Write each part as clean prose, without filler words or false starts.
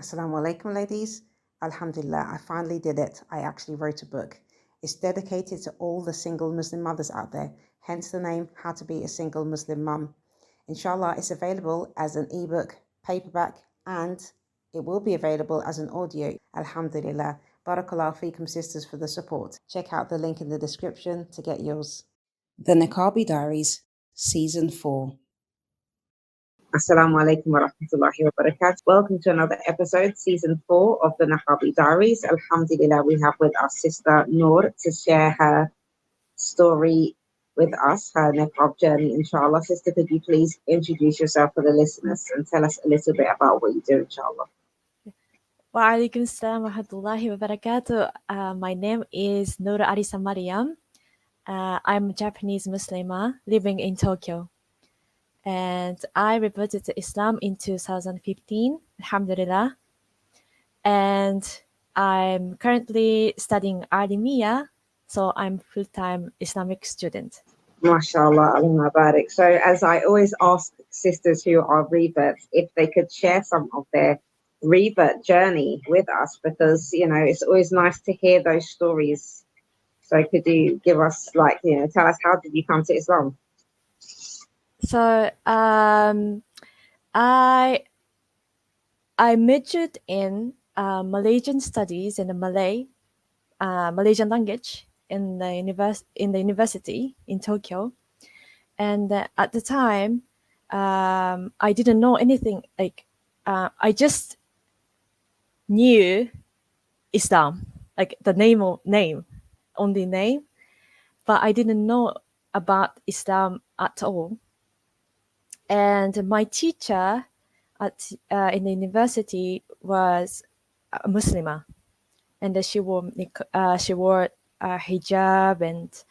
Assalamu alaikum, ladies. Alhamdulillah, I finally did it. I actually wrote a book. It's dedicated to all the single Muslim mothers out there, hence the name How to Be a Single Muslim Mum. Inshallah, it's available as an ebook, paperback, and it will be available as an audio. Alhamdulillah. Barakallahu feekum, sisters, for the support. Check out the link in the description to get yours. The Niqabi Diaries, Season 4. Assalamu alaikum wa rahmatullahi wa barakatuh. Welcome to another episode, Season 4 of the Niqabi Diaries. Alhamdulillah, we have with our sister Noor to share her story with us, her niqab journey, inshallah. Sister, could you please introduce yourself for the listeners and tell us a little bit about what you do, inshallah? Wa alaikum assalam wa rahmatullahi wa barakatuh. My name is Noor Arisa Mariam. I'm a Japanese Muslimah living in Tokyo. And I reverted to Islam in 2015, alhamdulillah. And I'm currently studying Alimiyah, so I'm full-time Islamic student. MashaAllah, Allah Barik. So as I always ask sisters who are reverts if they could share some of their revert journey with us, because, you know, it's always nice to hear those stories. So could you give us, like, you know, tell us, how did you come to Islam? So I majored in Malaysian studies and Malaysian language in the university in Tokyo, and at the time I didn't know anything. Like I just knew Islam, like the only name, but I didn't know about Islam at all. And my teacher in the university was a Muslimah, and she wore hijab, and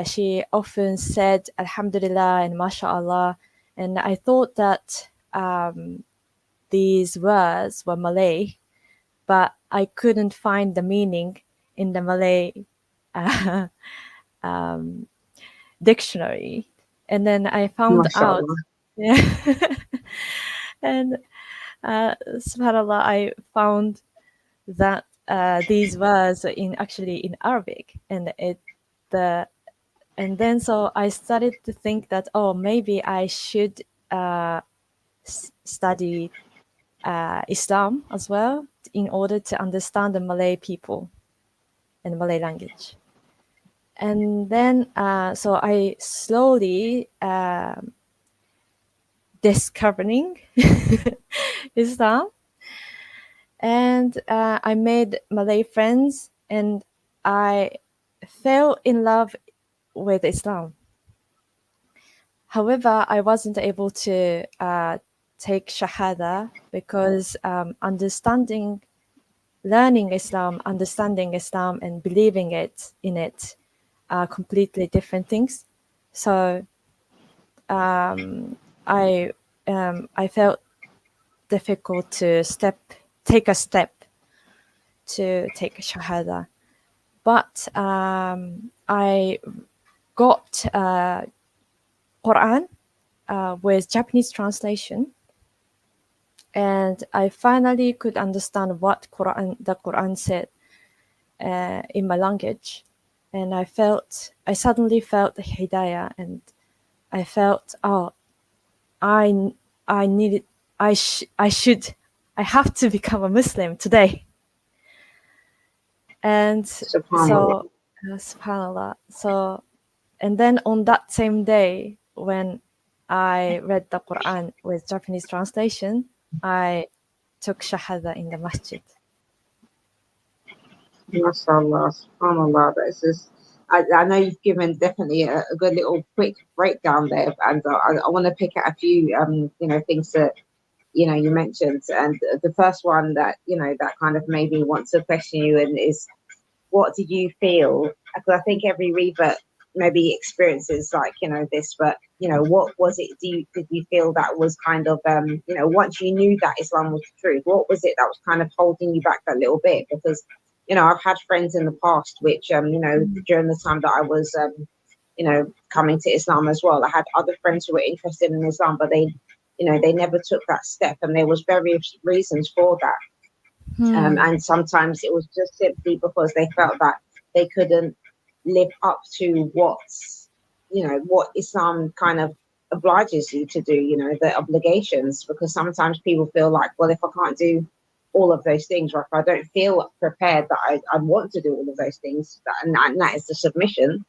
she often said Alhamdulillah and MashaAllah, and I thought that these words were Malay, but I couldn't find the meaning in the Malay dictionary. And then I found out, yeah, and subhanAllah, I found that these words in Arabic, and then so I started to think that, oh, maybe I should study Islam as well in order to understand the Malay people and Malay language. And then so I slowly discovering Islam, and I made Malay friends, and I fell in love with Islam. However, I wasn't able to take Shahada because learning Islam, understanding Islam, and believing in it are completely different things. So I felt difficult to take a step to take Shahada. But I got Quran with Japanese translation, and I finally could understand what the Quran said in my language. And I suddenly felt the hidayah, and I felt, oh, I have to become a Muslim today. And SubhanAllah. SubhanAllah. So, and then on that same day, when I read the Quran with Japanese translation, I took Shahada in the masjid. MashaAllah, SubhanAllah. That's just, I know you've given definitely a good little quick breakdown there, and I want to pick out a few things that you mentioned. And the first one that that kind of made me want to question you and is, what did you feel? Because I think every revert maybe experiences this, but what was it? Did you feel that was kind of once you knew that Islam was the truth, what was it that was kind of holding you back that little bit? Because I've had friends in the past which during the time that I was coming to Islam as well, I had other friends who were interested in Islam, but they they never took that step, and there was various reasons for that. And sometimes it was just simply because they felt that they couldn't live up to what Islam kind of obliges you to do, the obligations, because sometimes people feel like, well, if I can't do all of those things, or if I don't feel prepared that I want to do all of those things, and that is the submission,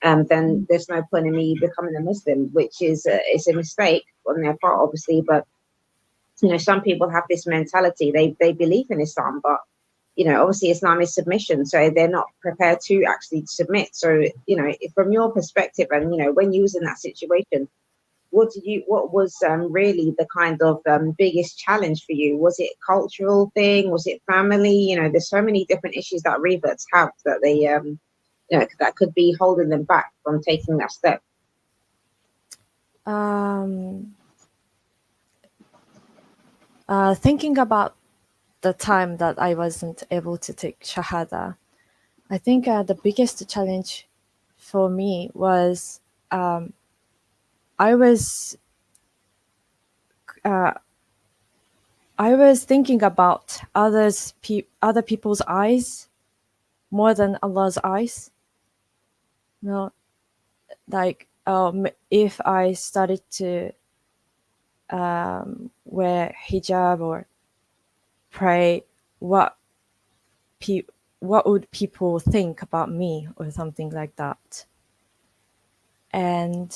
then there's no point in me becoming a Muslim, which is it's a mistake on their part, obviously. But some people have this mentality. They believe in Islam, but obviously Islam is submission, so they're not prepared to actually submit. So from your perspective, and when you was in that situation, what was really the kind of biggest challenge for you? Was it a cultural thing? Was it family? There's so many different issues that reverts have that they that could be holding them back from taking that step. Thinking about the time that I wasn't able to take Shahada, I think the biggest challenge for me was I was thinking about other people's eyes more than Allah's eyes. Like if I started to wear hijab or pray, what would people think about me, or something like that. And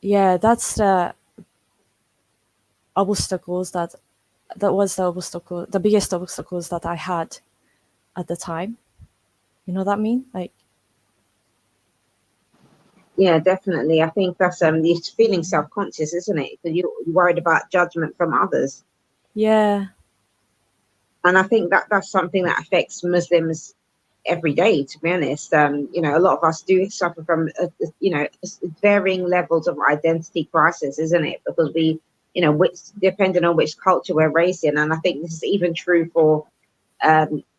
yeah, that's the obstacles that was the biggest obstacles that I had at the time. You know what I mean? Like, yeah, definitely. I think that's you're feeling self-conscious, isn't it? Because you're worried about judgment from others. yeah. And I think that's something that affects Muslims every day, to be honest. A lot of us do suffer from varying levels of identity crisis, isn't it? Because we which depending on which culture we're raised in. And I think this is even true for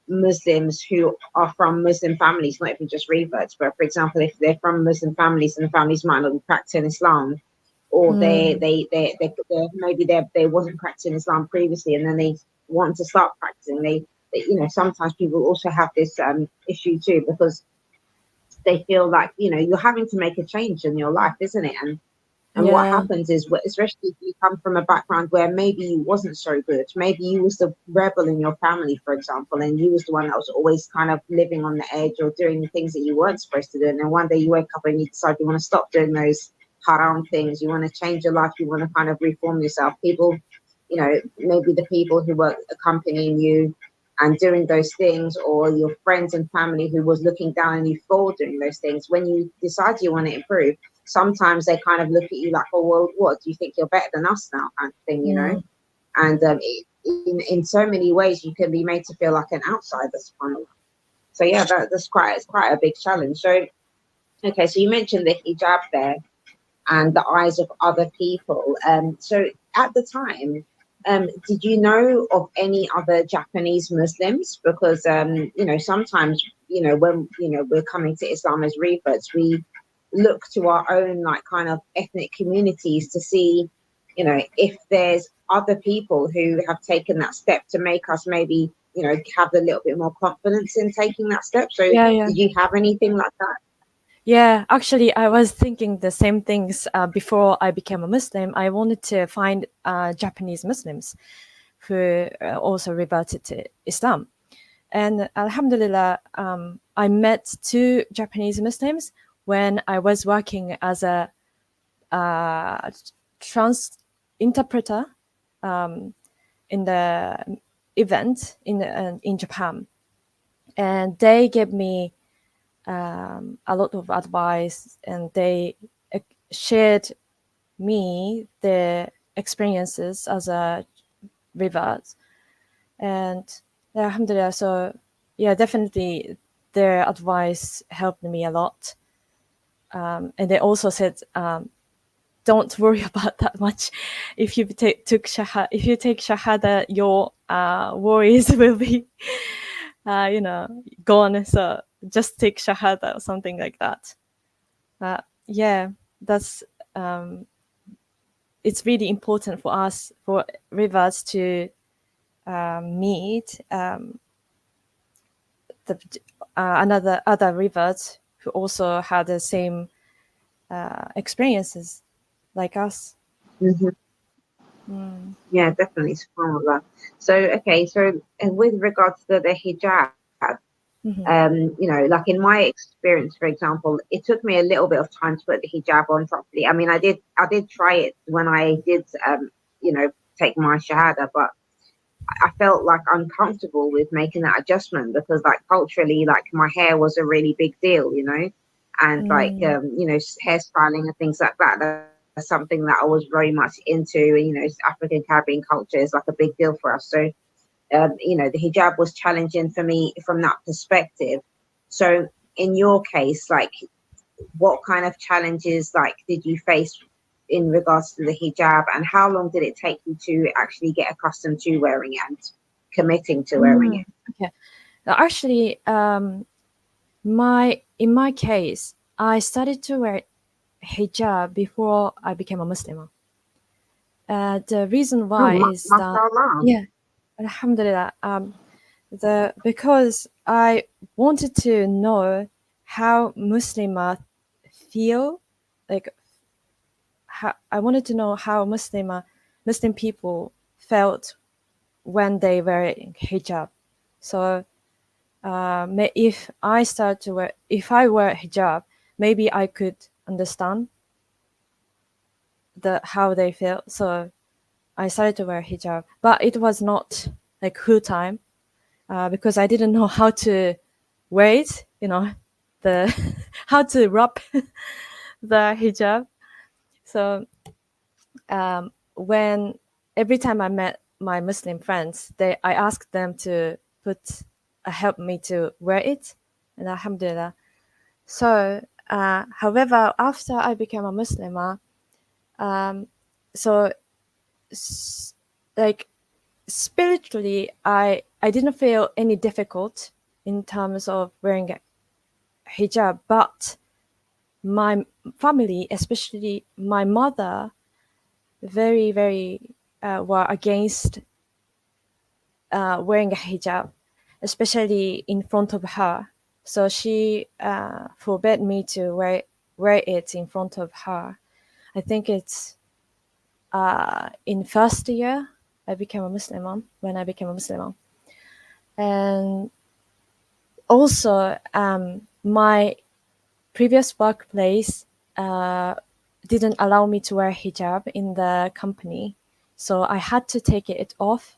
Muslims who are from Muslim families, not even just reverts, but for example, if they're from Muslim families and the families might not be practicing Islam, or they maybe they wasn't practicing Islam previously, and then they want to start practicing. They sometimes people also have this issue too, because they feel like you're having to make a change in your life, isn't it? And what happens is, especially if you come from a background where maybe you wasn't so good, maybe you was the rebel in your family, for example, and you was the one that was always kind of living on the edge or doing the things that you weren't supposed to do. And then one day you wake up and you decide you want to stop doing those haram things. You want to change your life. You want to kind of reform yourself. People, maybe the people who were accompanying you and doing those things, or your friends and family who was looking down on you for doing those things, when you decide you want to improve, sometimes they kind of look at you like, oh, well, what, do you think you're better than us now, kind of thing, And in so many ways, you can be made to feel like an outsider. So yeah, that's quite a big challenge. So, okay, so you mentioned the hijab there and the eyes of other people. So at the time, did you know of any other Japanese Muslims? Because sometimes when we're coming to Islam as reverts, we look to our own like kind of ethnic communities to see if there's other people who have taken that step to make us maybe have a little bit more confidence in taking that step. So did you have anything like that? Yeah, actually, I was thinking the same things before I became a Muslim. I wanted to find Japanese Muslims who also reverted to Islam. And Alhamdulillah, I met 2 Japanese Muslims when I was working as a trans interpreter in the event in Japan. And they gave me a lot of advice, and they shared me their experiences as a revert. And alhamdulillah, so yeah, definitely their advice helped me a lot. And they also said, don't worry about that much. If you take shahada, your worries will be gone. So just take shahada or something like that. Yeah, that's it's really important for us, for Rivers, to meet the other Rivers who also had the same experiences like us. Hmm. Yeah, definitely. SubhanAllah. So, okay, so with regards to the hijab, Mm-hmm. like in my experience, for example, it took me a little bit of time to put the hijab on properly. I mean, I did try it when I did, take my shahada, but I felt like uncomfortable with making that adjustment because, like, culturally, like my hair was a really big deal, and like, hairstyling and things like that. That's something that I was very much into. And, African Caribbean culture is like a big deal for us. So, the hijab was challenging for me from that perspective. So, in your case, like, what kind of challenges like did you face in regards to the hijab, and how long did it take you to actually get accustomed to wearing it and committing to wearing it? Okay. Actually, in my case, I started to wear hijab before I became a Muslim. The reason Oh, why is that, mashallah. yeah, alhamdulillah, because I wanted to know how Muslims feel, like how I wanted to know how Muslim people felt when they wear hijab. So if I wear hijab, maybe I could understand how they feel. So I started to wear hijab, but it was not like full time because I didn't know how to wear it. The how to wrap the hijab. So when every time I met my Muslim friends, I asked them to help me to wear it, and alhamdulillah. So, however, after I became a Muslim, so like spiritually, I didn't feel any difficult in terms of wearing a hijab, but my family, especially my mother, very very were against wearing a hijab, especially in front of her. So she forbade me to wear it in front of her. I think it's in first year I became a Muslim when I became a Muslim, and also my previous workplace didn't allow me to wear hijab in the company, so I had to take it off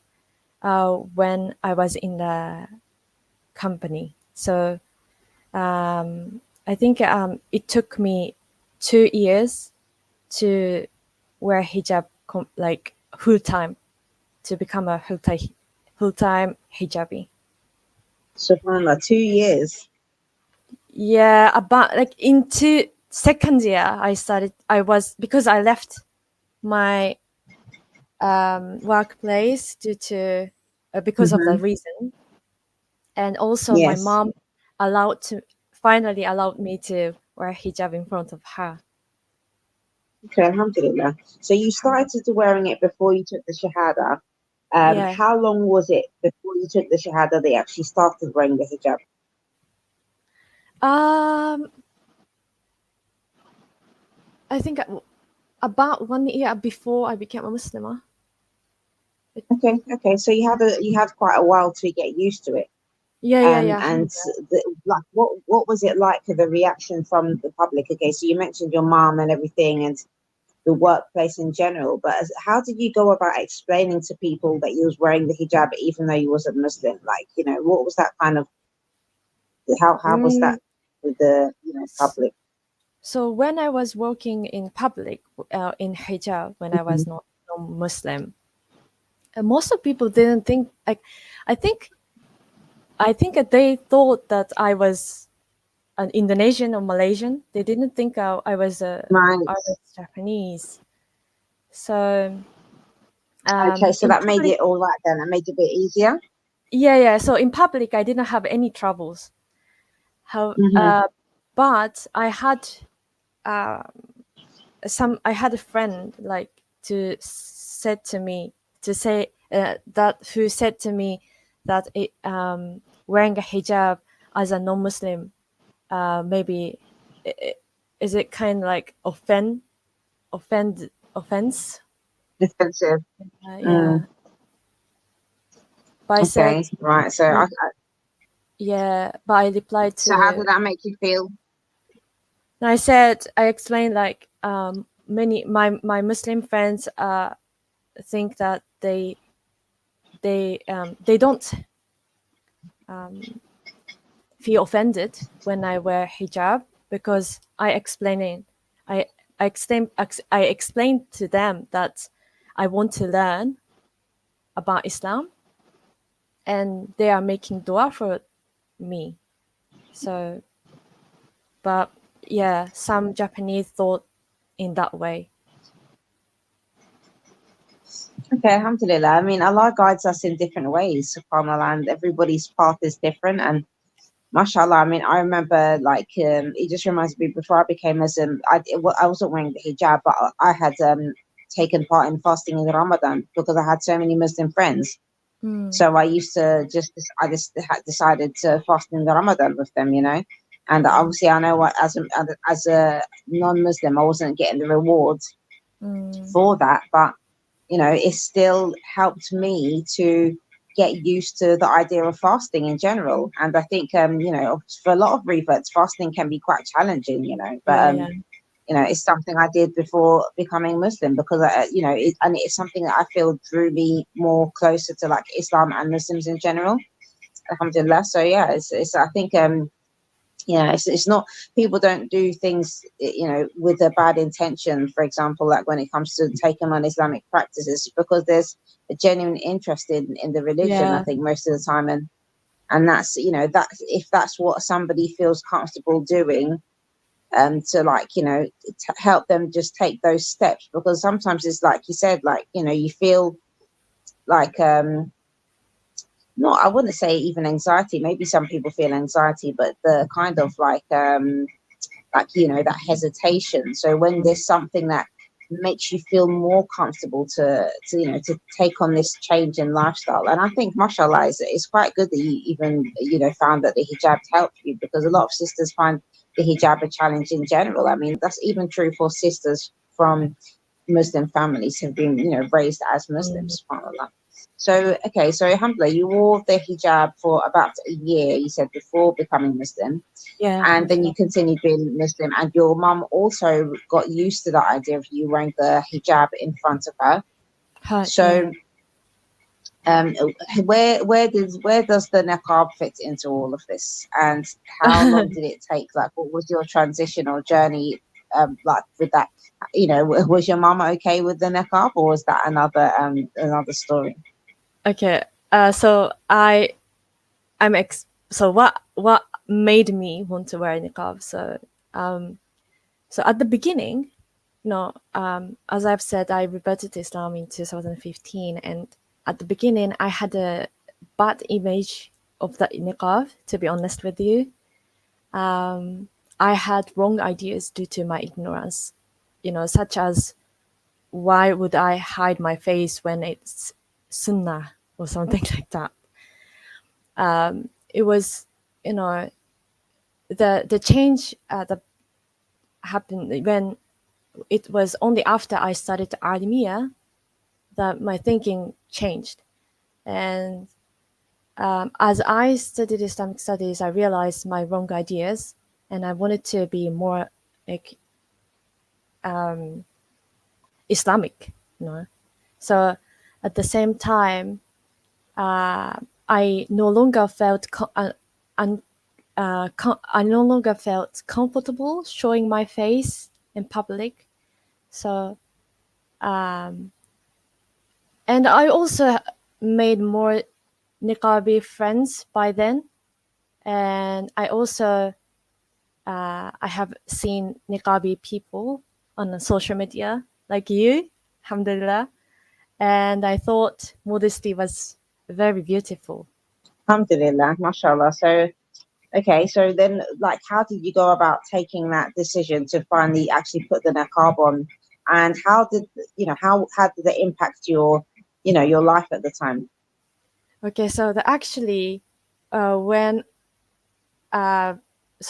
when I was in the company. So I think it took me 2 years to wear hijab like full time, to become a full time hijabi. SubhanAllah, 2 years. Yeah, about like into second year because I left my workplace due to because of Hmm. that reason, and also my Yes. mom finally allowed me to wear hijab in front of her. Okay, alhamdulillah. So you started to wearing it before you took the shahada. Yeah. How long was it before you took the shahada that you actually started wearing the hijab? Um, I think about 1 year before I became a Muslim. Okay. So you had quite a while to get used to it. Yeah. And like, what was it like, the reaction from the public? Okay, so you mentioned your mom and everything, and the workplace in general, but how did you go about explaining to people that you was wearing the hijab even though you wasn't Muslim? Like, what was that kind of, how was Mm, that with the public? so when I was working in public in hijab, when I Mhm. was not Muslim, most of people didn't think like I think I think that they thought that I was an Indonesian or Malaysian. They didn't think I Right. was Japanese. So Okay, so in that made public, it all right then. That made it a bit easier. yeah. So in public, I didn't have any troubles. How, Hmm. but I had I had a friend like to said to me to say that who said to me that wearing a hijab as a non-Muslim maybe is it kind of like offense? Defensive. Yeah. But I said, Okay, right. So yeah, but I replied so how to, did that make you feel? I said, I explained like many my Muslim friends think that they don't feel offended when I wear hijab because I explained to them that I want to learn about Islam, and they are making dua for me. So, but yeah, some Japanese thought in that way. Okay, alhamdulillah. I mean, Allah guides us in different ways, subhanAllah, and everybody's path is different. And mashallah, I mean, I remember like it just reminds me before I became Muslim, I wasn't wearing the hijab, but I had taken part in fasting in Ramadan because I had so many Muslim friends. So I used to just had decided to fast in the Ramadan with them, you know. And obviously, I know what as a non-Muslim, I wasn't getting the rewards for that, but you know, it still helped me to get used to the idea of fasting in general. And I think, you know, for a lot of reverts, fasting can be quite challenging, you know, but, you know, it's something I did before becoming Muslim because, you know, and it's something that I feel drew me more closer to like Islam and Muslims in general. Alhamdulillah. So, yeah, it's I think, yeah, it's not, people don't do things, you know, with a bad intention. For example, like when it comes to taking on Islamic practices, because there's a genuine interest in the religion, I think most of the time. And that's, you know, that if that's what somebody feels comfortable doing, to like, you know, to help them just take those steps, because sometimes it's like you said, like, you know, you feel like, no, I wouldn't say even anxiety. Maybe some people feel anxiety, but the kind of like, you know, that hesitation. So when there's something that makes you feel more comfortable to you know, to take on this change in lifestyle, and I think mashallah it's quite good that you even, you know, found that the hijab helped you, because a lot of sisters find the hijab a challenge in general. I mean, that's even true for sisters from Muslim families who've been, you know, raised as Muslims, subhanallah. So, okay, so alhamdulillah, you wore the hijab for about a year, you said, before becoming Muslim. Yeah. And then you continued being Muslim, and your mum also got used to the idea of you wearing the hijab in front of her. So, where does the niqab fit into all of this, and how long did it take? Like, what was your transitional journey, like with that? You know, was your mum okay with the niqab, or was that another story? Okay. So so what made me want to wear niqab? So at the beginning, you know, as I've said, I reverted to Islam in 2015, and at the beginning, I had a bad image of the niqab. To be honest with you, I had wrong ideas due to my ignorance, you know, such as why would I hide my face when it's sunnah or something like that. It was, you know, the change that happened when it was only after I studied Armenia that my thinking changed. And as I studied Islamic studies, I realized my wrong ideas, and I wanted to be more like Islamic, you know. So at the same time, I no longer felt I no longer felt comfortable showing my face in public. So, and I also made more Niqabi friends by then, and I also I have seen Niqabi people on social media like you, alhamdulillah, and I thought modesty was very beautiful. Alhamdulillah, mashallah. So, okay, so then, like, how did you go about taking that decision to finally actually put the niqab on and how did that impact your your life at the time? Okay, so actually, when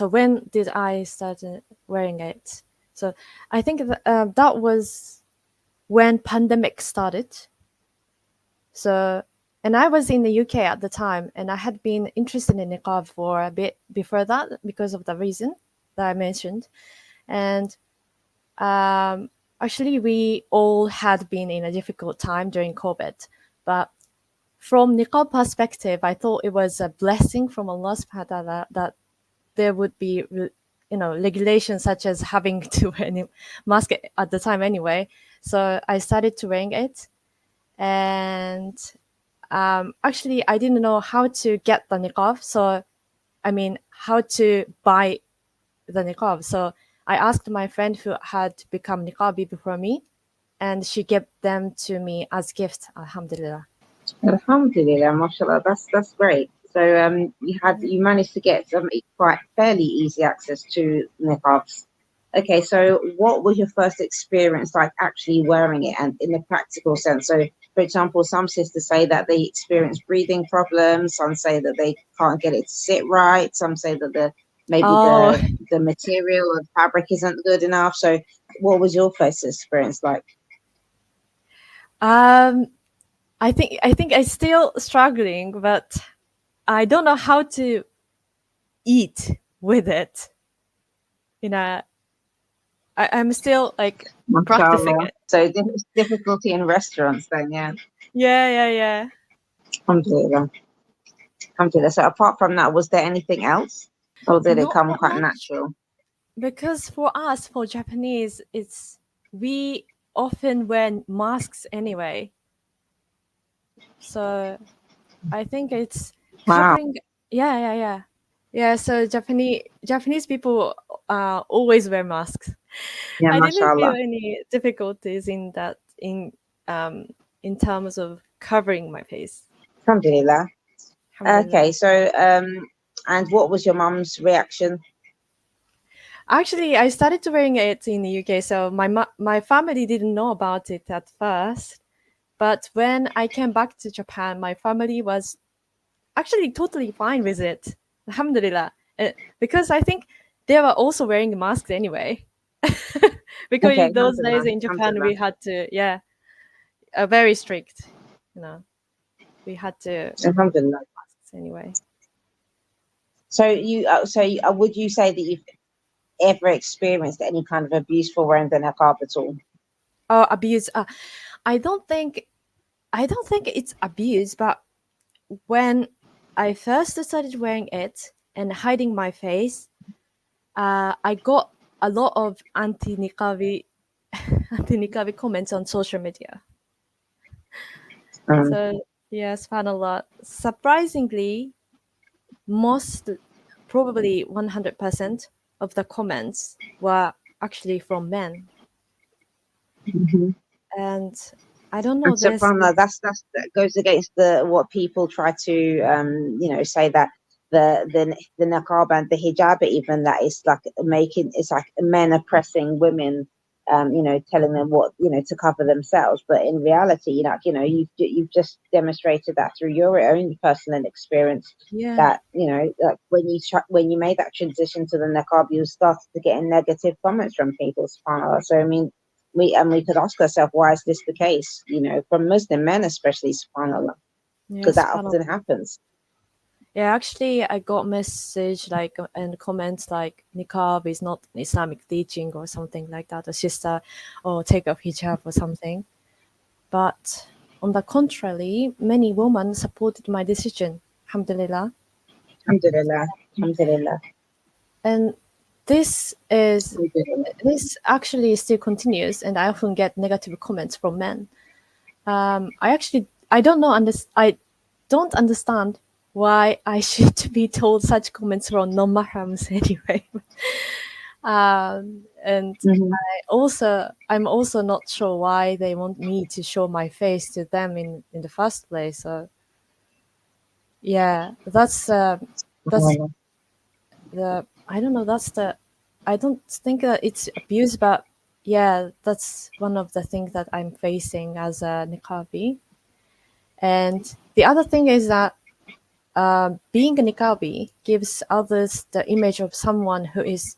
when did I start wearing it? So I think that was when pandemic started. So, and I was in the UK at the time, and I had been interested in niqab for a bit before that because of the reason that I mentioned. And actually, we all had been in a difficult time during COVID, but from niqab perspective, I thought it was a blessing from Allah subhanahu wa ta'ala that there would be, regulations such as having to wear a mask at the time anyway. So I started to wearing it, and actually, I didn't know how to get the niqab. So, I mean, how to buy the niqab. So I asked my friend who had become niqabi before me, and she gave them to me as gift. Alhamdulillah. Alhamdulillah, mashallah, that's great. So you managed to get some quite fairly easy access to niqabs. Okay, so what was your first experience like actually wearing it and in the practical sense? So, for example, some sisters say that they experience breathing problems, some say that they can't get it to sit right, some say that Oh, the material or the fabric isn't good enough. So what was your first experience like? um, I think I'm still struggling, but I don't know how to eat with it. You know, I'm still like practicing Mashallah. it. So difficulty in restaurants then, yeah. Yeah. Alhamdulillah. Alhamdulillah. So apart from that, was there anything else? Or did it Not come that quite much, natural? because for us, for Japanese, we often wear masks anyway. So I think it's Wow. covering. Yeah. So Japanese people always wear masks. Yeah, I didn't feel mashallah. any difficulties in that um in terms of covering my face. Alhamdulillah. Okay, Alhamdulillah. so and what was your mum's reaction? Actually, I started to wearing it in the UK, so my family didn't know about it at first. But when I came back to Japan, my family was actually totally fine with it. Alhamdulillah. Because I think they were also wearing masks anyway. Because Okay, in those alhamdulillah. days in Japan, Alhamdulillah. we had to, very strict. You know, we had to Alhamdulillah. masks anyway. So would you say that you've ever experienced any kind of abuse for wearing the niqab at all? Oh, abuse. I don't think I don't think it's abuse, but when I first started wearing it and hiding my face, I got a lot of anti-niqabi comments on social media. Um, So yes, subhanallah. Surprisingly, most probably 100% of the comments were actually from men, mhm. and I don't And know. so There's from that goes against the what people try to say that the niqab and the hijab even that it's like it's like men oppressing women, telling them what to cover themselves. But in reality, you've just demonstrated that through your own personal experience yeah, that like when you made that transition to the niqab, you started to get negative comments from people. SubhanAllah. So I mean, we could ask ourselves, why is this the case? From Muslim men especially, subhanallah, yeah, because that subhanallah. often happens. Yeah, actually, I got message like and comments like niqab is not Islamic teaching or something like that. A sister, or take off hijab or something. But on the contrary, many women supported my decision. Alhamdulillah. Alhamdulillah, alhamdulillah, And this is alhamdulillah. this actually still continues, and I often get negative comments from men. I don't know I don't understand why I should be told such comments from non-mahrams anyway. And Mhm. I'm also not sure why they want me to show my face to them in the first place. So yeah, that's the I don't know. That's the I don't think that it's abuse, but yeah, that's one of the things that I'm facing as a Niqabi. And the other thing is that being a Niqabi gives others the image of someone who is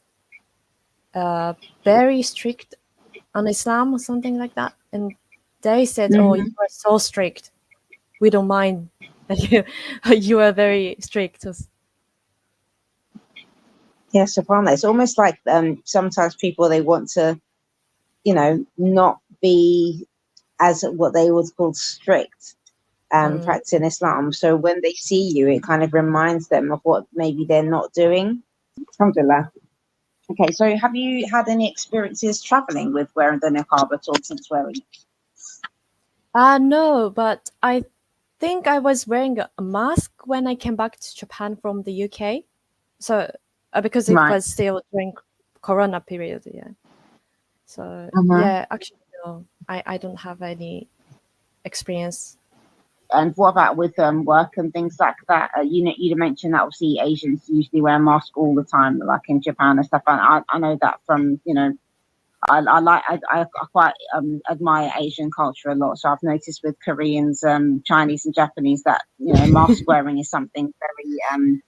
very strict on Islam or something like that. And they said, "Oh, you are so strict. We don't mind that you are very strict." Yeah, subhanAllah. It's almost like sometimes people, they want to, not be as what they would call strict practicing Islam. So when they see you, it kind of reminds them of what maybe they're not doing. Alhamdulillah. Okay, so have you had any experiences traveling with wearing the niqab at all since wearing it? No, but I think I was wearing a mask when I came back to Japan from the UK. So because it was still during Corona period, yeah. So yeah, actually no, I don't have any experience. And what about with work and things like that? You mentioned that obviously Asians usually wear a mask all the time, like in Japan and stuff. And I know that from I quite admire Asian culture a lot. So I've noticed with Koreans, Chinese, and Japanese that mask wearing is something very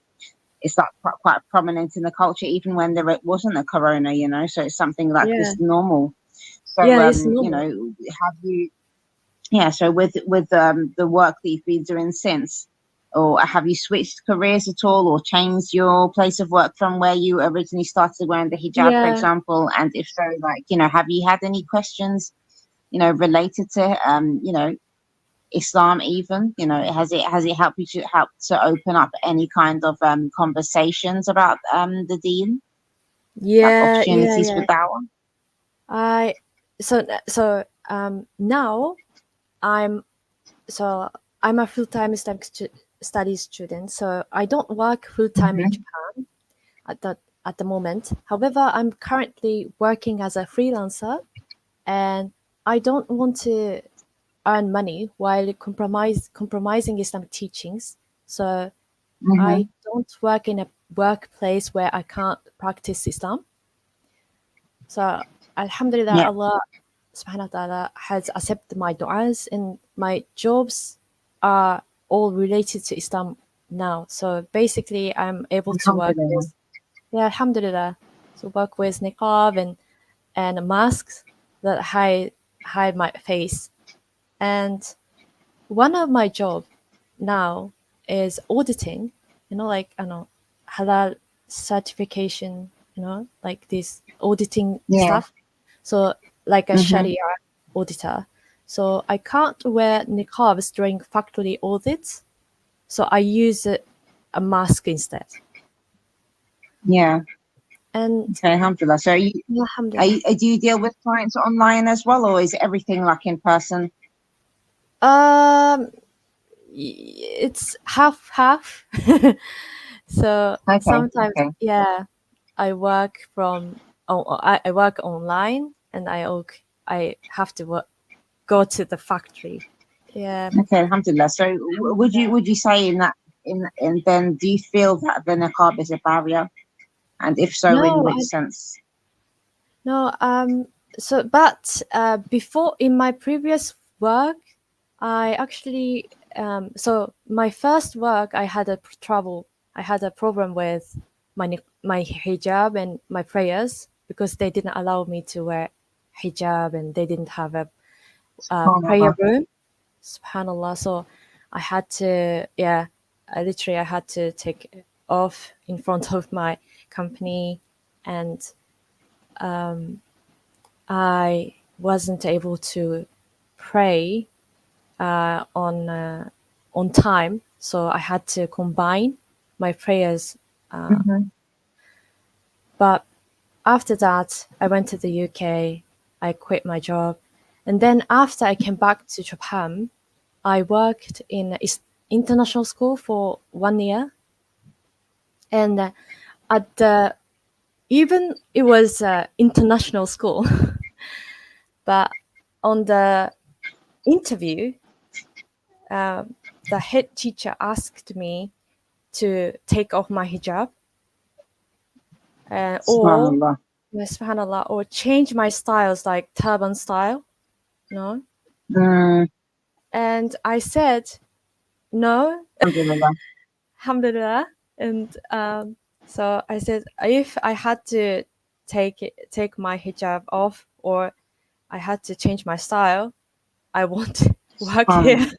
it's like quite prominent in the culture, even when there wasn't a corona. So it's something like this normal. So it's normal. have you? Yeah, so with the work that you've been doing since, or have you switched careers at all, or changed your place of work from where you originally started wearing the hijab, for example? And if so, have you had any questions, related to Islam even? Has it helped you to open up any kind of conversations about the deen, like opportunities with that one? Now I'm a full-time Islamic studies student, so I don't work full-time in Japan at the moment. However, I'm currently working as a freelancer, and I don't want to earn money while compromising Islamic teachings. So I don't work in a workplace where I can't practice Islam. So Alhamdulillah, Allah subhanahu wa ta'ala has accepted my du'as, and my jobs are all related to Islam now. So basically I'm able to work with Alhamdulillah. So work with niqab and masks that hide my face. And one of my job now is auditing, like halal certification, like this auditing stuff. So like a Sharia auditor. So I can't wear niqabs during factory audits. So I use a mask instead. Yeah. And okay, alhamdulillah. So do you deal with clients online as well, or is everything like in person? It's half. So sometimes, I work I work online, and I have to go to the factory. Yeah. Okay, alhamdulillah. So would you say in then do you feel that the niqab is a barrier, and if so, in which sense? No. But before, in my previous work, I actually so my first work, I had a problem with my hijab and my prayers, because they didn't allow me to wear hijab, and they didn't have a prayer room. Subhanallah. So I had to, I had to take it off in front of my company, and I wasn't able to pray on time, so I had to combine my prayers. But after that, I went to the UK. I quit my job, and then after I came back to Japan, I worked in international school for 1 year, and at the even it was international school, but on the interview, the head teacher asked me to take off my hijab, or subhanallah, or change my styles like turban style, no. And I said no, alhamdulillah. And so I said, if I had to take my hijab off, or I had to change my style, I won't work here.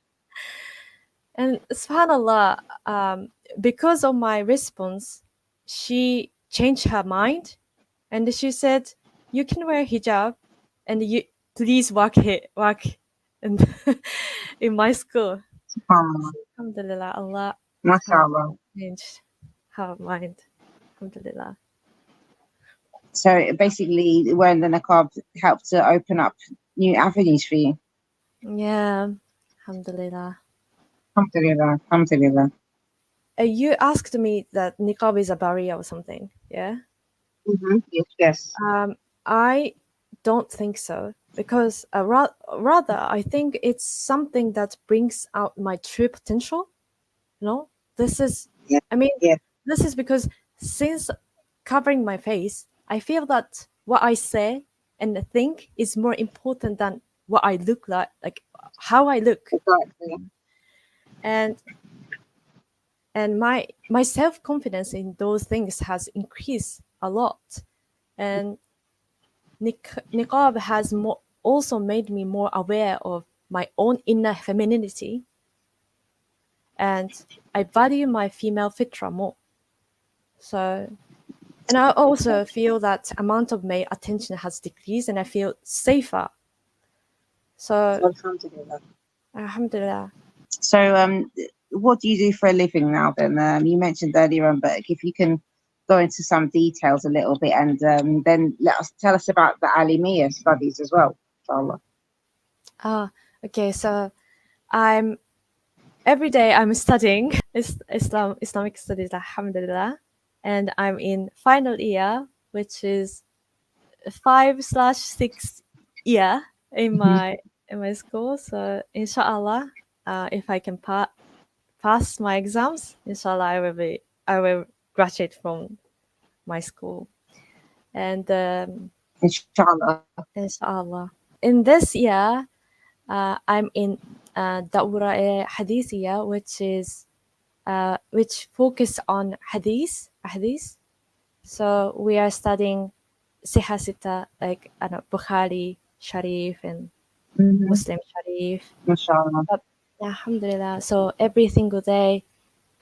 And subhanallah, because of my response, she changed her mind, and she said, "You can wear hijab, and you please work in in my school." Alhamdulillah, Allah MashaAllah. changed her mind. Alhamdulillah. So basically, wearing the niqab helped to open up new avenues for you. Yeah, alhamdulillah. Alhamdulillah. Alhamdulillah. You asked me that niqab is a barrier or something, yeah? Yes, yes. I don't think so, because rather I think it's something that brings out my true potential. This is, Yeah. I mean, Yeah. this is because since covering my face, I feel that what I say and think is more important than what I look like how I look. Exactly. And my self-confidence in those things has increased a lot. And niqab has also made me more aware of my own inner femininity, and I value my female fitra more. So, and I also feel that amount of male attention has decreased, and I feel safer. So, Alhamdulillah. alhamdulillah. So, what do you do for a living now then? You mentioned earlier on, but if you can go into some details a little bit, and then tell us about the Alimiya studies as well, inshallah. Okay, so every day I'm studying Islamic studies, alhamdulillah, and I'm in final year, which is 5/6 year in my school. So inshallah, if I can pass my exams, inshallah I will graduate from my school. And Inshallah. inshallah, in this year, I'm in Dawra Hadithia, which focus on hadith. So we are studying Sihah Sita, like Bukhari Sharif and Muslim Sharif. Inshallah. But alhamdulillah, so every single day,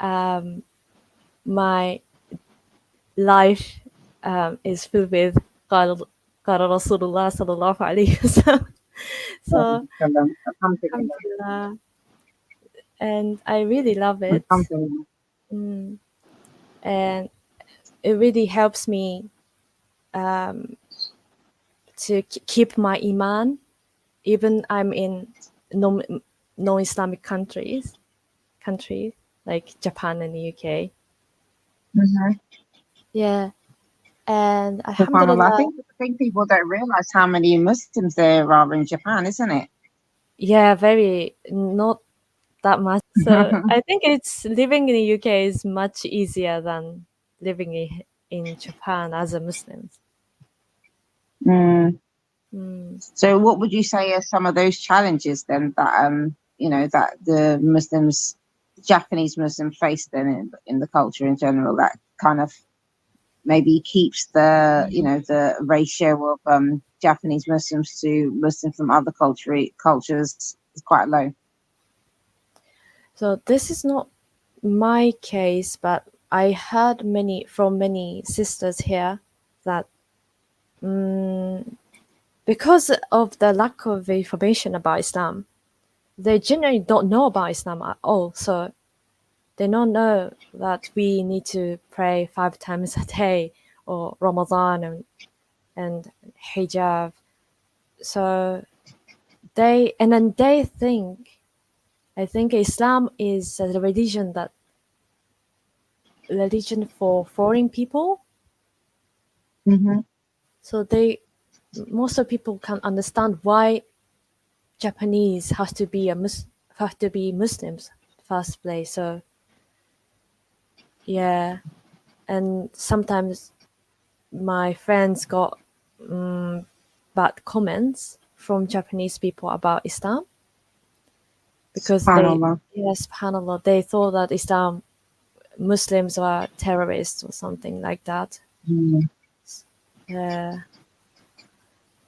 my life is filled with قال رسول الله صلى الله عليه وسلم. So Alhamdulillah. alhamdulillah, and I really love it. Alhamdulillah. And it really helps me to keep my iman, even I'm in non-Islamic countries like Japan and the UK. Yeah, and SubhanAllah. alhamdulillah. I think people don't realize how many Muslims there are in Japan, isn't it? Yeah, very not that much. So I think it's living in the UK is much easier than living in Japan as a Muslim. So what would you say are some of those challenges then that that the Muslims, Japanese Muslim face then in the culture in general, that kind of maybe keeps the the ratio of Japanese Muslims to Muslims from other cultures is quite low? So this is not my case, but I heard from many sisters here that because of the lack of information about Islam, they generally don't know about Islam at all. So they don't know that we need to pray 5 times a day, or Ramadan and hijab. So they I think Islam is a religion for foreign people. So most of people can understand why Japanese have to be Muslims first place. So yeah, and sometimes my friends got bad comments from Japanese people about Islam, because SubhanAllah. subhanallah, they thought that Muslims are terrorists or something like that. Mm.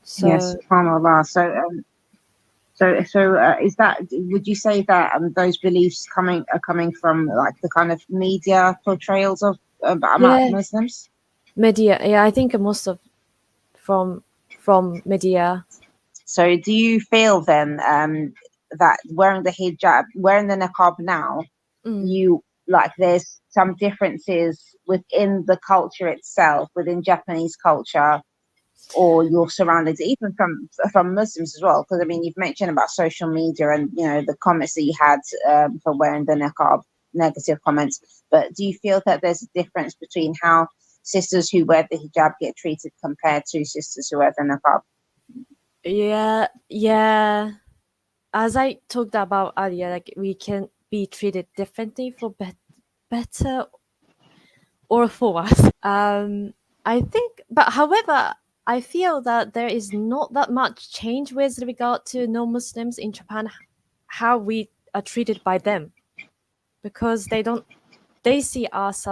So Yes, SubhanAllah. So, is that? Would you say that those beliefs are coming from like the kind of media portrayals of about yeah, Muslims? media. Yeah, I think most of from media. So, do you feel then that wearing the hijab, wearing the niqab now, you like there's some differences within the culture itself, within Japanese culture, or your surroundings, even from Muslims as well? Because I mean, you've mentioned about social media and the comments that you had for wearing the niqab, negative comments. But do you feel that there's a difference between how sisters who wear the hijab get treated compared to sisters who wear the niqab? Yeah. As I talked about earlier, like we can be treated differently for better or for worse. I think, but however, I feel that there is not that much change with regard to non-Muslims in Japan, how we are treated by them, because they see us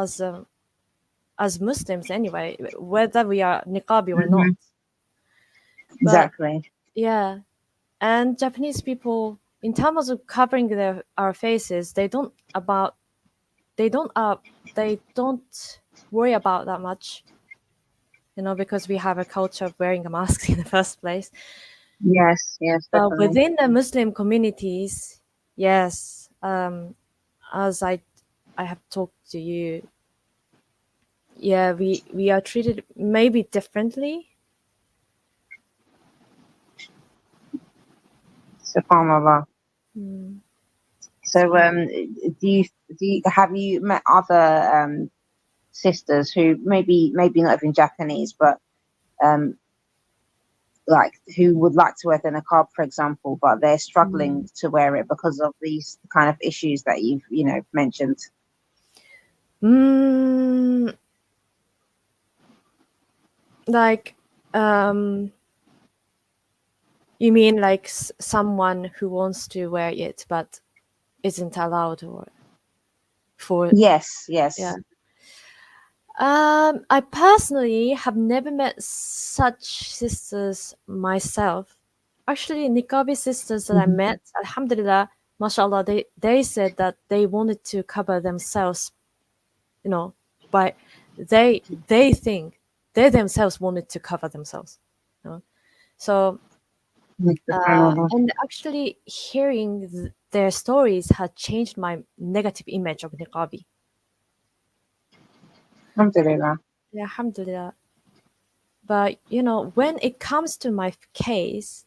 as Muslims anyway, whether we are niqabi or not. But Exactly. yeah, and Japanese people, in terms of covering our faces, they don't worry about that much, because we have a culture of wearing a mask in the first place. Yes, But definitely. within the Muslim communities, yes, as I have talked to you, yeah, we are treated maybe differently. SubhanAllah. Mm. So, have you met other sisters who maybe not even Japanese, but like who would like to wear the niqab, for example, but they're struggling to wear it because of these kind of issues that you've mentioned? Like, you mean like someone who wants to wear it but isn't allowed, or for Yes. yeah. I personally have never met such sisters myself. Actually, Niqabi sisters that I Mhm. met, alhamdulillah, mashallah, they said that they wanted to cover themselves, but they think they themselves wanted to cover themselves. So, SubhanAllah. and actually hearing their stories had changed my negative image of Niqabi. Alhamdulillah. Yeah, alhamdulillah. But when it comes to my case,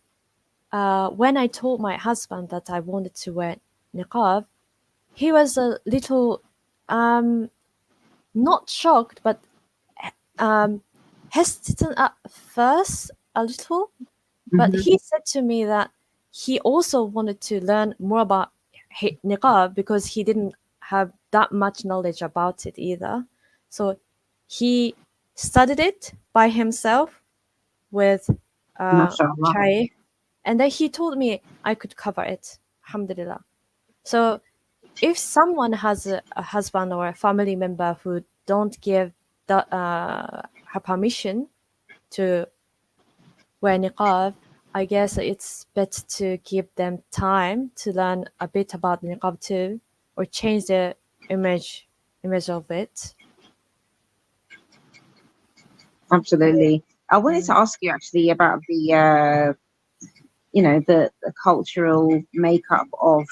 when I told my husband that I wanted to wear niqab, he was a little not shocked, but um, hesitant at first, a little. But Hmm. he said to me that he also wanted to learn more about niqab because he didn't have that much knowledge about it either. So he studied it by himself with MashaAllah. shaykh, and then he told me I could cover it. Alhamdulillah. So if someone has a husband or a family member who don't give her permission to wear niqab, I guess it's better to give them time to learn a bit about niqab too, or change the image of it. Absolutely. I wanted to ask you actually about the cultural makeup of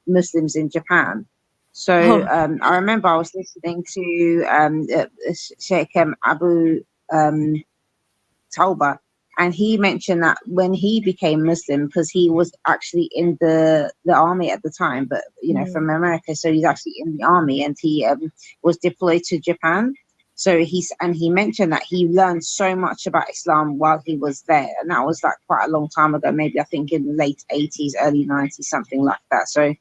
Muslims in Japan. So Oh, I remember I was listening to Sheikh Abu um, Tauba, and he mentioned that when he became Muslim, because he was actually in the army at the time, but from America, so he's actually in the army, and he was deployed to Japan. So he mentioned that he learned so much about Islam while he was there, and that was like quite a long time ago, maybe I think in the late 80s, early 90s, something like that. So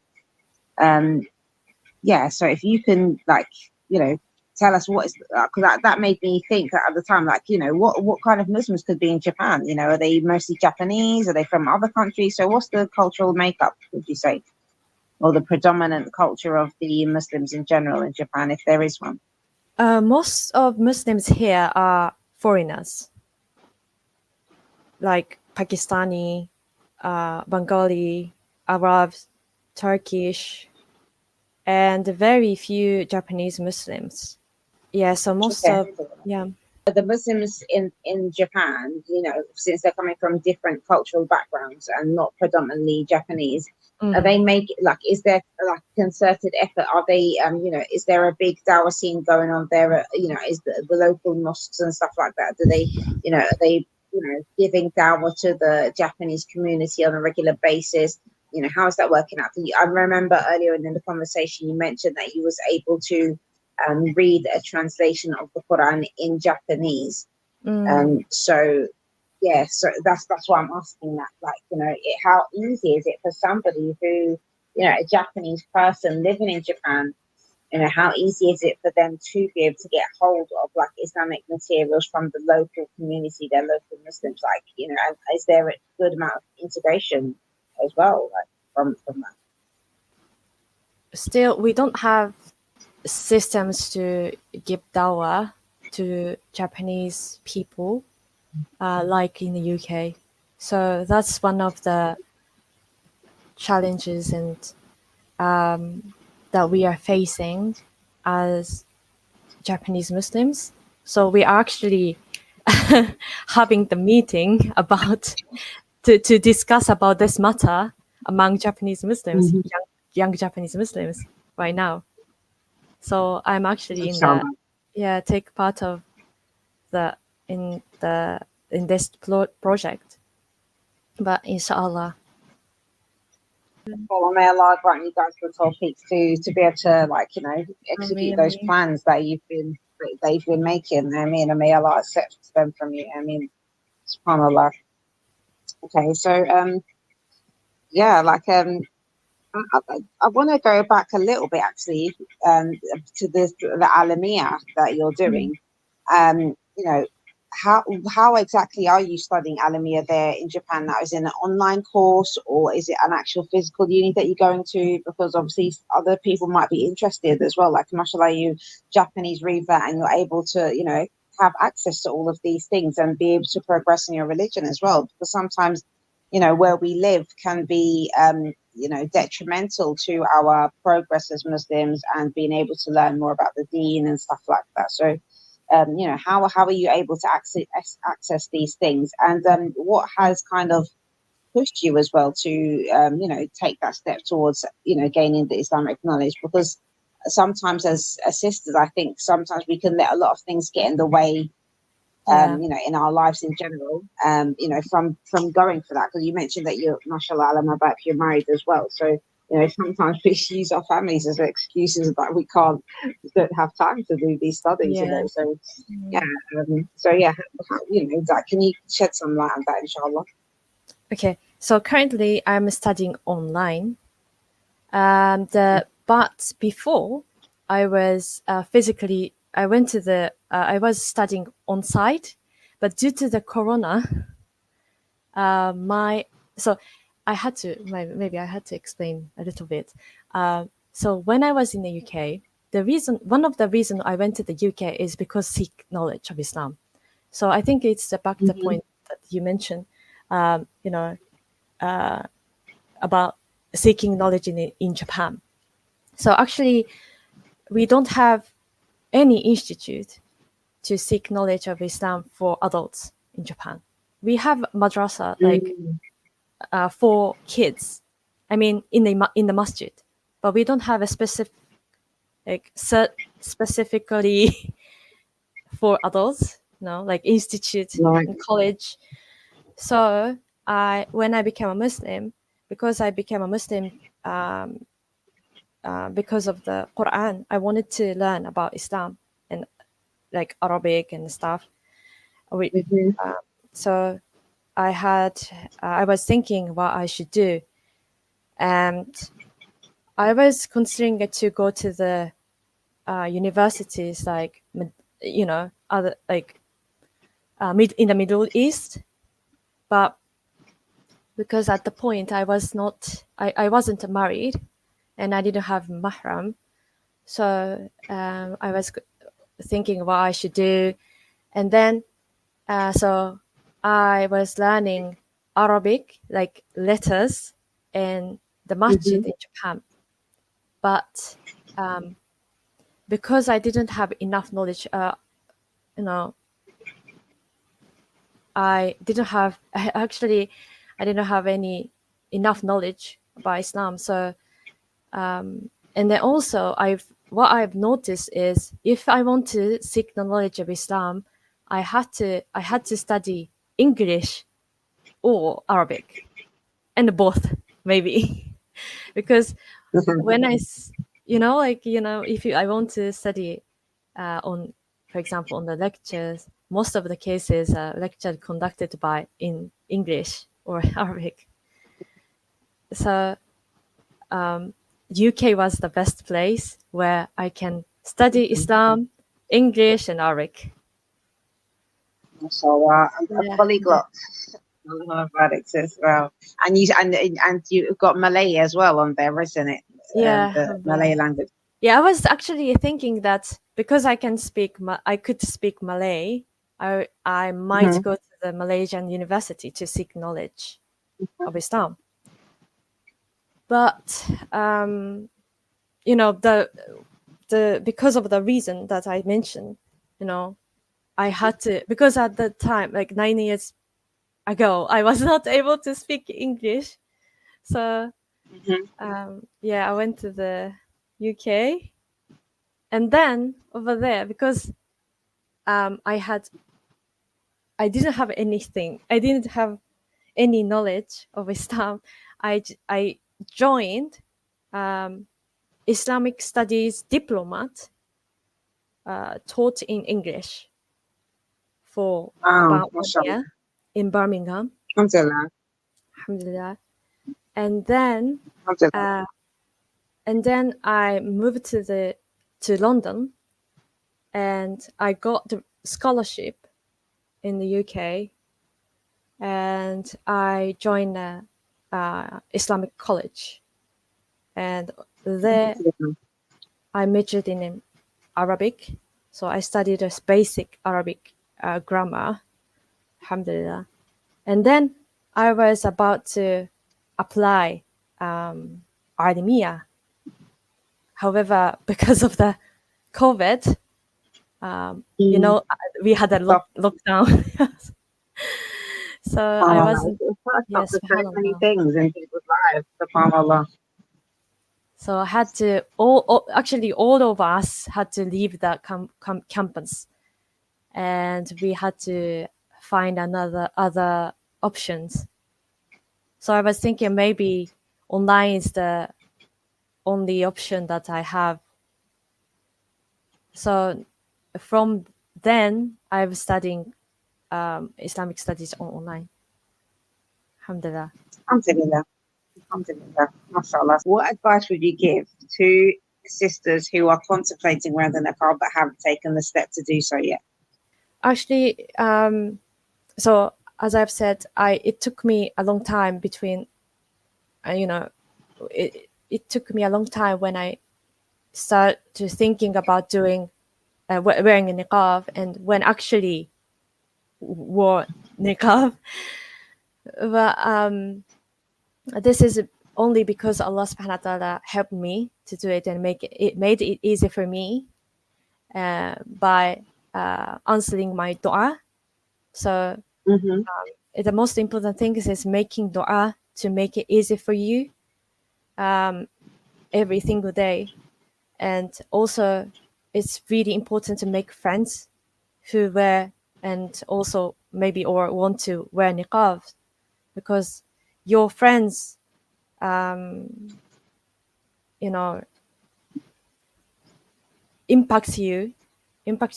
yeah, so if you can, like, you know tell us what is, because that made me think at the time, like, you know, what kind of Muslims could be in Japan? You know, are they mostly Japanese? Are they from other countries? So what's the cultural makeup, would you say, or the predominant culture of the Muslims in general in Japan, if there is one? Most of Muslims here are foreigners, like Pakistani, Bengali, Arabs, Turkish, and very few Japanese Muslims. Yeah, so most Okay. of, yeah. The Muslims in Japan, you know, since they're coming from different cultural backgrounds and not predominantly Japanese, are they make, like, is there like concerted effort? Are they, you know, is there a big dawah scene going on there? You know, is the local mosques and stuff like that? Do they, you know, are they, you know, giving dawah to the Japanese community on a regular basis? You know, how is that working out for you? I remember earlier in the conversation you mentioned that you was able to read a translation of the Quran in Japanese. So yeah, so that's why I'm asking that. Like, you know, how easy is it for somebody who, you know, a Japanese person living in Japan, you know, how easy is it for them to be able to get hold of like Islamic materials from the local community, their local Muslims? Like, you know, is there a good amount of integration as well, like from that? Still, we don't have systems to give dawah to Japanese people like in the UK. So that's one of the challenges and that we are facing as Japanese Muslims. So we are actually having the meeting about to discuss about this matter among Japanese Muslims, young Japanese Muslims right now. So I'm actually in the take part of the in this project. But inshallah. Well, may Allah grant you guys the topics to be able to, like, you know, execute those plans that they've been making. I mean, and may Allah accept them from you. I mean, subhanallah. Okay, so yeah, like I want to go back a little bit actually to the Alamiya that you're doing. You know, how exactly are you studying Alamiya there in Japan? That is in an online course, or is it an actual physical uni that you're going to? Because obviously other people might be interested as well. Like, mashallah, you Japanese Revert, and you're able to, you know, have access to all of these things and be able to progress in your religion as well. Because sometimes, you know, where we live can be you know, detrimental to our progress as Muslims and being able to learn more about the deen and stuff like that. So you know, how are you able to access these things, and what has kind of pushed you as well to you know, take that step towards, you know, gaining the Islamic knowledge? Because sometimes as sisters, I think sometimes we can let a lot of things get in the way, you know, in our lives in general, you know, from going for that. Because you mentioned that you're, mashallah, about you're married as well, so you know, sometimes we use our families as excuses that we don't have time to do these studies, you know. So yeah, you know, that, can you shed some light on that, inshallah? Okay, so currently I'm studying online, but before I was physically, I went to I was studying on site, but due to the corona, so I had to, maybe I had to explain a little bit. So when I was in the UK, one of the reason I went to the UK is because seek knowledge of Islam. So I think it's back to the point that you mentioned, you know, about seeking knowledge in Japan. So actually, we don't have any institute to seek knowledge of Islam for adults in Japan. We have madrasa, like for kids. I mean, in the masjid, but we don't have a specific, like, specifically for adults. No, like institute and college. So when I became a Muslim, because I became a Muslim because of the Quran, I wanted to learn about Islam and like Arabic and stuff. So I was thinking what I should do, and I was considering to go to the universities like, other like in the Middle East, but because at the point I wasn't married and I didn't have mahram, so I was thinking what I should do, and then so I was learning Arabic, like letters, and the masjid in Japan, but because I didn't have enough knowledge, you know, I didn't have actually I didn't have any enough knowledge about Islam. So and then also what I've noticed is if I want to seek the knowledge of Islam, I had to study English or Arabic, and both maybe, because when if I want to study on, for example, on the lectures, most of the cases lecture conducted by in English or Arabic. So UK was the best place where I can study Islam, English, and Arabic. So I'm a Yeah. polyglot. Mathematics as well, and you've got Malay as well on there, isn't it? Yeah. The Malay language. Yeah, I was actually thinking that because I could speak Malay, I might go to the Malaysian university to seek knowledge of Islam. But the because of the reason that I mentioned, I had to, because at the time, like 9 years ago, I was not able to speak English. So I went to the UK, and then over there, because I didn't have anything. I didn't have any knowledge of Islam. I joined Islamic Studies diplomat taught in English for about 1 year in Birmingham. Alhamdulillah. Alhamdulillah. And then Alhamdulillah. I moved to London, and I got the scholarship in the UK, and I joined Islamic college, and there I majored in Arabic, so I studied a basic Arabic grammar, alhamdulillah. And then I was about to apply Alimiyah. However, because of the COVID, we had a lockdown. So I wasn't. Yes, so many things in people's lives. SubhanAllah. So I had to all of us had to leave the campus, and we had to find other options. So I was thinking maybe online is the only option that I have. So from then I was studying Islamic studies online. Alhamdulillah. Alhamdulillah. Alhamdulillah. MashaAllah. What advice would you give to sisters who are contemplating wearing the niqab but haven't taken the step to do so yet? Actually, so as I've said, it took me a long time between, it took me a long time when I started thinking about doing wearing a niqab, and when actually wore niqab. But this is only because Allah subhanahu wa ta'ala helped me to do it and made it easy for me by answering my dua. So the most important thing is making dua to make it easy for you every single day. And also it's really important to make friends who wear and also maybe or want to wear niqab, because your friends impact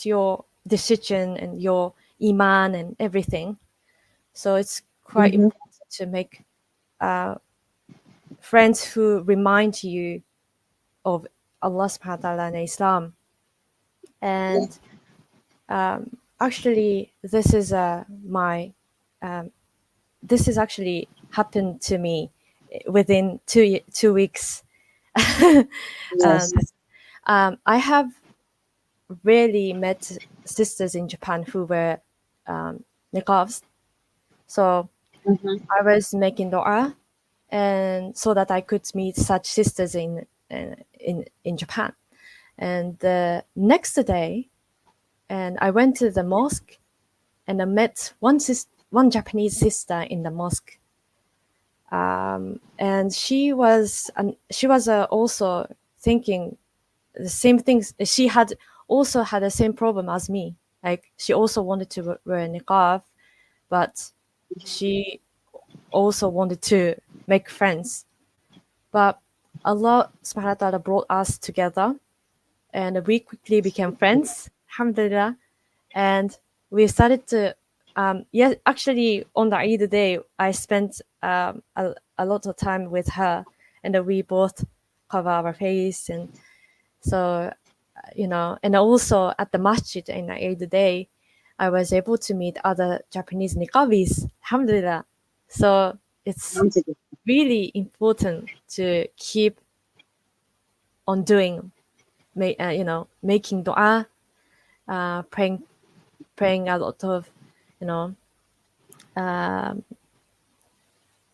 your decision and your iman and everything. So it's quite important to make friends who remind you of Allah subhanahu wa ta'ala and Islam. And actually, this is this is actually happened to me within 2 weeks. Yes. I have rarely met sisters in Japan who wear niqabs. So Mhm. I was making dua, and so that I could meet such sisters in Japan. And the next day, and I went to the mosque, and I met one Japanese sister in the mosque. And she was also thinking the same things. She had also had the same problem as me. Like she also wanted to wear a niqab, but she also wanted to make friends. But Allah subhanahu wa ta'ala brought us together, and we quickly became friends, alhamdulillah. And we started to, actually on the Eid day, I spent a lot of time with her, and we both cover our face. And so, and also at the masjid in the Eid day, I was able to meet other Japanese niqabis, alhamdulillah. So it's really important to keep on doing, making dua, praying a lot of, you know,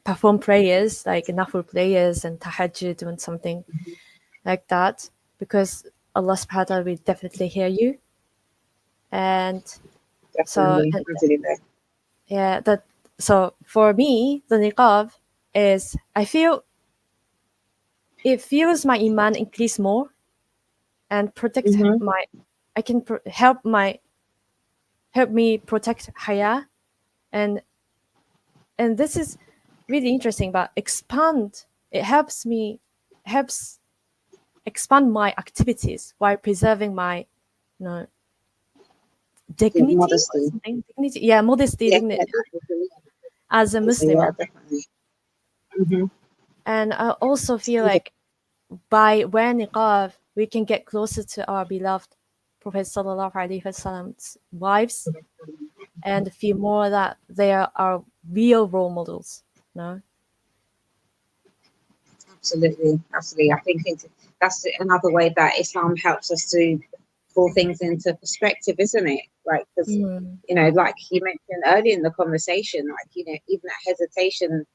perform prayers like nafil prayers and tahajjud and something like that, because Allah subhanahu wa ta'ala will definitely hear you. And so, Definitely. Absolutely. yeah, so for me, the niqab is, I feel it feels my iman increase more and protect Mhm. my, I can help me protect haya. And this is really interesting, but it helps expand my activities while preserving my, Yeah, dignity or modesty. something. Dignity, yeah, modesty, Yeah, dignity definitely. as a So, yeah, Muslim. definitely. Mhm. And I also feel like by wearing niqab, we can get closer to our beloved Prophet Sallallahu Alaihi Wasallam's wives and feel more that they are our real role models. No? Absolutely, absolutely. I think that's another way that Islam helps us to pull things into perspective, isn't it? Like, because Mm. like you mentioned earlier in the conversation, like even that hesitation,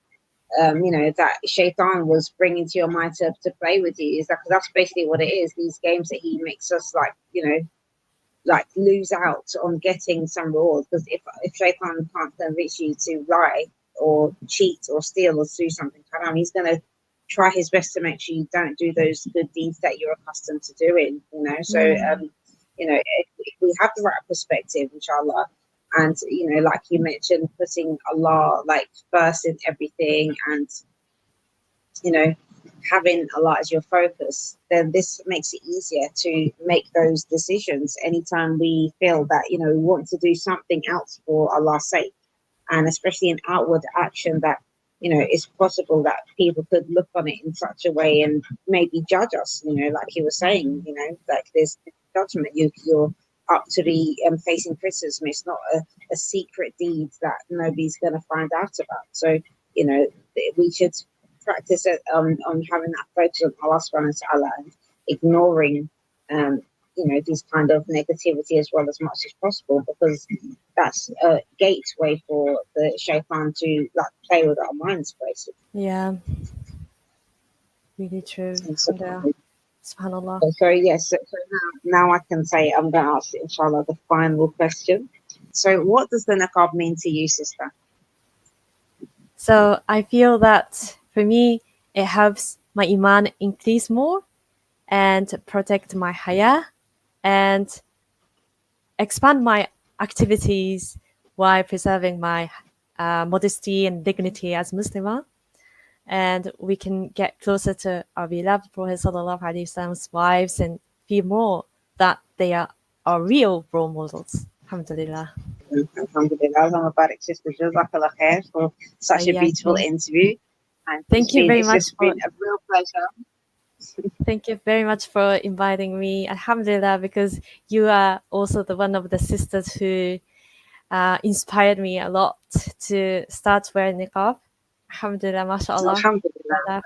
that Shaitan was bringing to your mind to play with you, is that because that's basically what it is. These games that he makes us like lose out on getting some rewards, because if Shaitan can't convince you to lie or cheat or steal or do something haram, he's going to try his best to make sure you don't do those good deeds that you're accustomed to doing. So Mm. if we have the right perspective, inshallah, and like you mentioned, putting Allah like first in everything, and having Allah as your focus, then this makes it easier to make those decisions anytime we feel that, we want to do something else for Allah's sake. And especially an outward action that, it's possible that people could look on it in such a way and maybe judge us, like you were saying, like there's judgment. You're up to be facing criticism. It's not a secret deed that nobody's going to find out about. So, we should practice it on having that focus on Allah subhanahu wa ta'ala and ignoring these kind of negativity as well as much as possible, because that's a gateway for the shaitan to like play with our minds basically. Yeah, really true. So, Alhamdulillah. Subhanallah. yes, so now I can say I'm going to ask inshallah the final question. So what does the niqab mean to you, sister? So I feel that for me, it helps my iman increase more and protect my haya and expand my activities while preserving my modesty and dignity as Muslimah. And we can get closer to our beloved Prophet Sallallahu Alaihi Wasallam's wives and feel more that they are our real role models. Alhamdulillah. Alhamdulillah, Mubarak sister, Jazakallah khair for such a beautiful Ayyakum. interview, and Thank you very it's much just for been a real pleasure. Thank you very much for inviting me. Alhamdulillah, because you are also the one of the sisters who inspired me a lot to start wearing niqab. Alhamdulillah, mashallah. Alhamdulillah, Allah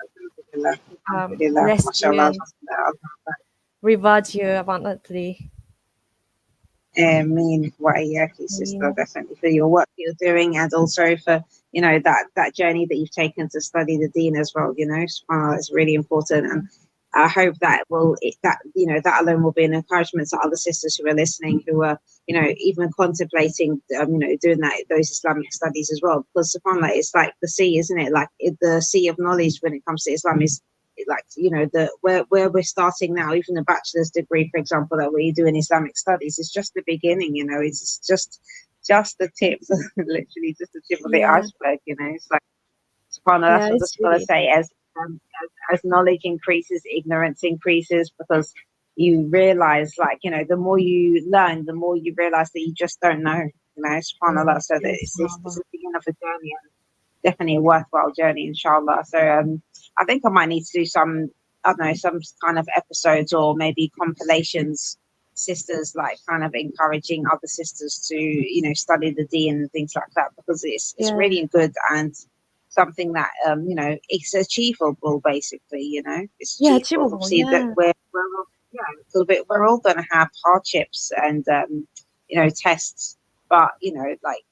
alhamdulillah, alhamdulillah, bless you mashallah, and reward you abundantly. Ameen wa iyaki, sister, definitely for your work you're doing, and also for, you know, that journey that you've taken to study the deen as well. You know, subhanAllah, it's really important, and I hope that that, you know, that alone will be an encouragement to other sisters who are listening, who are, you know, even contemplating, you know, doing those Islamic studies as well. Because subhanAllah, it's like the sea, isn't it? Like the sea of knowledge when it comes to Islam is, like, you know, the where we're starting now, even a bachelor's degree, for example, that we do in Islamic studies, is just the beginning. You know, it's just the tip, literally just the tip of the iceberg. You know, it's like, subhanAllah, that's what the It's scholars really say, as knowledge increases, ignorance increases, because you realize, like, you know, the more you learn, the more you realize that you just don't know. You know, subhanAllah. So that it's the beginning of a journey, and definitely a worthwhile journey, inshallah. So I think I might need to do some, I don't know, some kind of episodes or maybe compilations, sisters, like kind of encouraging other sisters to, you know, study the deen and things like that, because it's really good, and something that, you know, it's achievable, basically. You know, it's achievable. achievable. Obviously, that we're all, yeah, a little bit, we're all going to have hardships and, you know, tests, but, you know, like,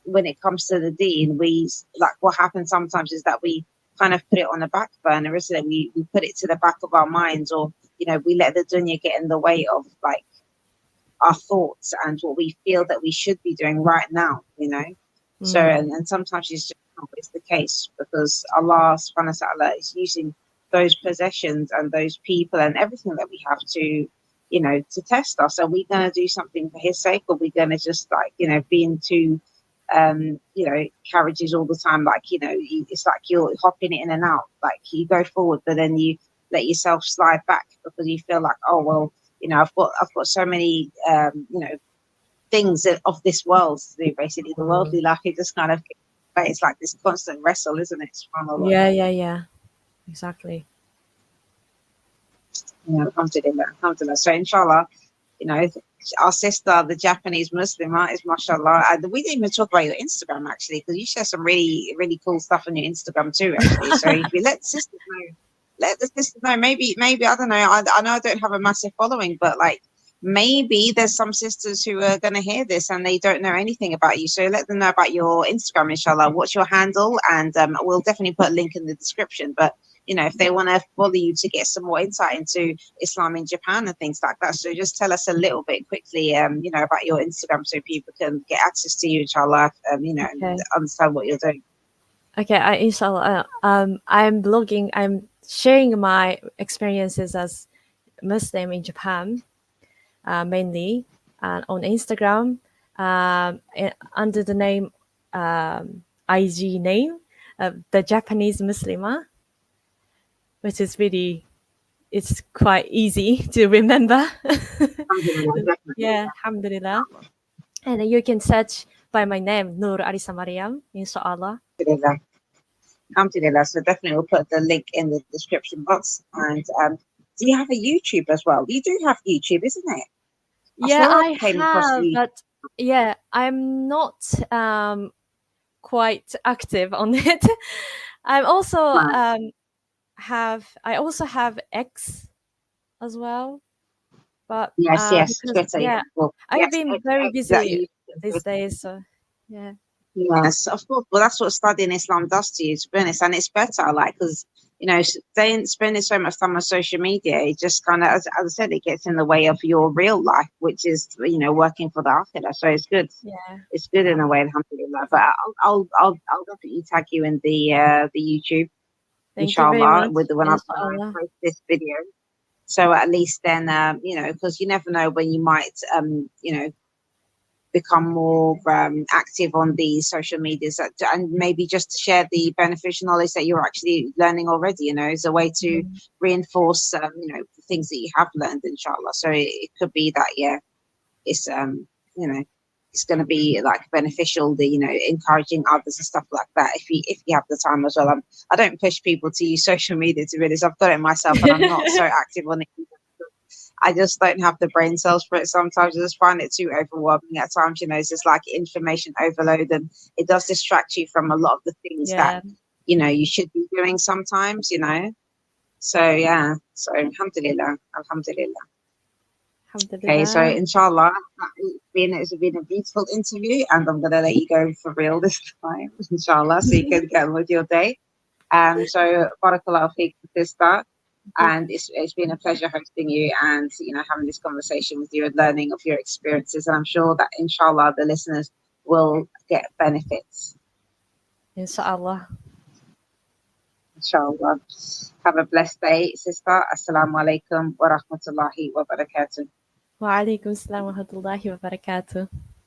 when it comes to the deen, we, like, what happens sometimes is that we kind of put it on the back burner, isn't it? We put it to the back of our minds, or, you know, we let the dunya get in the way of, like, our thoughts and what we feel that we should be doing right now, you know. So and sometimes it's just not always the case, because Allah subhanahu wa ta'ala is using those possessions and those people and everything that we have to, you know, to test us. Are we going to do something for his sake, or are we going to just, like, you know, be into you know, carriages all the time? Like, you know, it's like you're hopping in and out, like you go forward, but then you let yourself slide back because you feel like, oh well, you know, I've got so many you know, things of this world to do, basically the worldly life. It just kind of, it's like this constant wrestle, isn't it? SubhanAllah. Yeah, exactly. Yeah, alhamdulillah. So inshallah, you know, our sister, the Japanese Muslim, is mashallah. And we didn't even talk about your Instagram, actually, because you share some really, really cool stuff on your Instagram too, actually. So if you let the sisters know, maybe, I don't know. I know I don't have a massive following, but, like, maybe there's some sisters who are going to hear this and they don't know anything about you. So let them know about your Instagram, inshallah. What's your handle? And we'll definitely put a link in the description. But, you know, if they want to follow you to get some more insight into Islam in Japan and things like that. So just tell us a little bit quickly, you know, about your Instagram, so people can get access to you, inshallah, you know, and understand what you're doing. Okay, inshallah, I'm blogging. I'm sharing my experiences as Muslim in Japan, mainly, on Instagram, under the name, IG name, the Japanese Muslima, which is really, it's quite easy to remember. Yeah, alhamdulillah. And you can search by my name, Nur Arisa Mariam, inshallah. Alhamdulillah. So definitely we'll put the link in the description box. And do you have a YouTube as well? You do have YouTube, isn't it? Yeah, I have, but yeah, I'm not quite active on it. I'm also I also have X as well, but yes, because, Twitter. yeah, Well, I've yes, been very busy these Twitter. days, so yeah. Yes, of course. Well, that's what studying Islam does to you, to be honest. And it's better, like, because, you know, spending so much time on social media, it just kind of, as I said, it gets in the way of your real life, which is, you know, working for the akhirah. So it's good. Yeah, it's good in a way, alhamdulillah. But I'll definitely tag you in the YouTube, thank you very inshallah, much. when I Inshallah. post this video. So at least then, you know, because you never know when you might, you know, become more active on these social medias, and maybe just to share the beneficial knowledge that you're actually learning already, you know, as a way to reinforce, you know, the things that you have learned, inshallah. So it could be that, yeah, it's, you know, it's going to be like beneficial, the, you know, encouraging others and stuff like that, if you have the time as well. I don't push people to use social media, to be honest. I've got it myself and I'm not so active on it. I just don't have the brain cells for it sometimes. I just find it too overwhelming at times. You know, it's just like information overload, and it does distract you from a lot of the things Yeah. that, you know, you should be doing sometimes, you know. So yeah, so alhamdulillah. Okay, so Alhamdulillah. inshallah, it's been a beautiful interview, and I'm gonna let you go for real this time, inshallah, so you can get on with your day. So barakallahu feek, sister, and it's been a pleasure hosting you and, you know, having this conversation with you and learning of your experiences, and I'm sure that inshallah the listeners will get benefits. Inshallah. Inshallah. Have a blessed day, sister. Assalamu alaikum wa rahmatullahi wa barakatuh. Wa alaikum assalam wa rahmatullahi wa barakatuh.